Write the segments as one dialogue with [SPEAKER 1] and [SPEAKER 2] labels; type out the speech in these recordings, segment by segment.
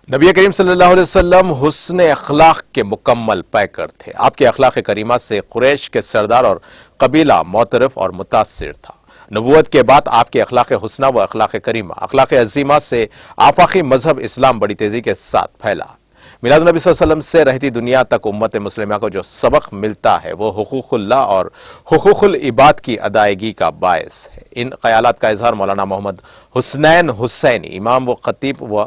[SPEAKER 1] نبی کریم صلی اللہ علیہ وسلم حسن اخلاق کے مکمل پیکر تھے۔ آپ کے اخلاق کریمہ سے قریش کے سردار اور قبیلہ معترف اور متاثر تھا۔ نبوت کے بعد آپ کے اخلاق حسنہ و اخلاق کریمہ، اخلاق عظیمہ سے آفاقی مذہب اسلام بڑی تیزی کے ساتھ پھیلا۔ میلاد النبی صلی اللہ علیہ وسلم سے رہتی دنیا تک امت مسلمہ کو جو سبق ملتا ہے وہ حقوق اللہ اور حقوق العباد کی ادائیگی کا باعث ہے۔ ان خیالات کا اظہار مولانا محمد حسنین حسینی، امام و خطیب و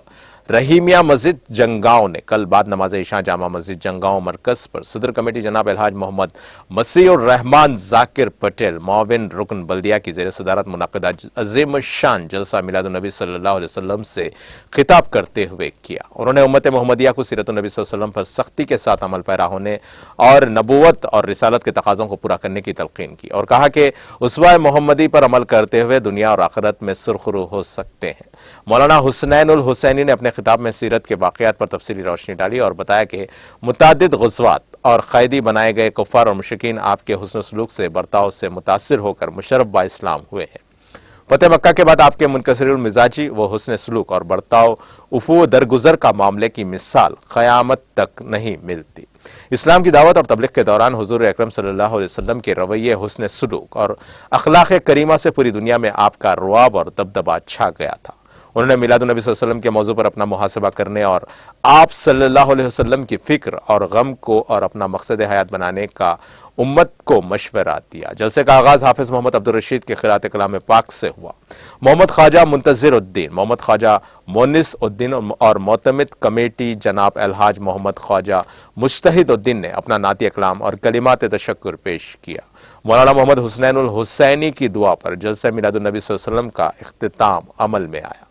[SPEAKER 1] رحیمیہ مسجد جنگاؤں نے کل بعد نماز عشاء جامع مسجد جنگاؤں مرکز پر صدر کمیٹی جناب الحاج محمد مسیح الرحمان ذاکر پٹیل، معاون رکن بلدیہ کی زیر صدارت منعقدہ عظیم الشان جلسہ میلاد النبی صلی اللہ علیہ وسلم سے خطاب کرتے ہوئے کیا۔ انہوں نے امت محمدیہ کو سیرت النبی صلی اللہ علیہ وسلم پر سختی کے ساتھ عمل پیرا ہونے اور نبوت اور رسالت کے تقاضوں کو پورا کرنے کی تلقین کی اور کہا کہ اسوہ محمدی پر عمل کرتے ہوئے دنیا اور آخرت میں سرخرو ہو سکتے ہیں۔ مولانا حسنین الحسینی نے اپنے خطاب میں سیرت کے واقعات پر تفصیلی روشنی ڈالی اور بتایا کہ متعدد غزوات اور قیدی بنائے گئے کفار اور مشرکین آپ کے حسن سلوک سے برتاؤ سے متاثر ہو کر مشرف با اسلام ہوئے ہیں۔ فتح مکہ کے بعد آپ کے منکسر المزاجی و حسن سلوک اور برتاؤ افو درگزر کا معاملے کی مثال قیامت تک نہیں ملتی۔ اسلام کی دعوت اور تبلیغ کے دوران حضور اکرم صلی اللہ علیہ وسلم کے رویے، حسن سلوک اور اخلاق کریمہ سے پوری دنیا میں آپ کا رعب اور دبدبہ چھا گیا تھا۔ انہوں نے میلاد النبی صلی اللہ علیہ وسلم کے موضوع پر اپنا محاسبہ کرنے اور آپ صلی اللہ علیہ وسلم کی فکر اور غم کو اور اپنا مقصد حیات بنانے کا امت کو مشورہ دیا۔ جلسے کا آغاز حافظ محمد عبدالرشید کے قراءت کلام پاک سے ہوا۔ محمد خواجہ منتظر الدین، محمد خواجہ مونس الدین اور معتمد کمیٹی جناب الحاج محمد خواجہ مجتہد الدین نے اپنا نعتی کلام اور کلمات تشکر پیش کیا۔ مولانا محمد حسنین الحسینی کی دعا پر جلسہ میلاد النبی صلی اللہ علیہ وسلم کا اختتام عمل میں آیا۔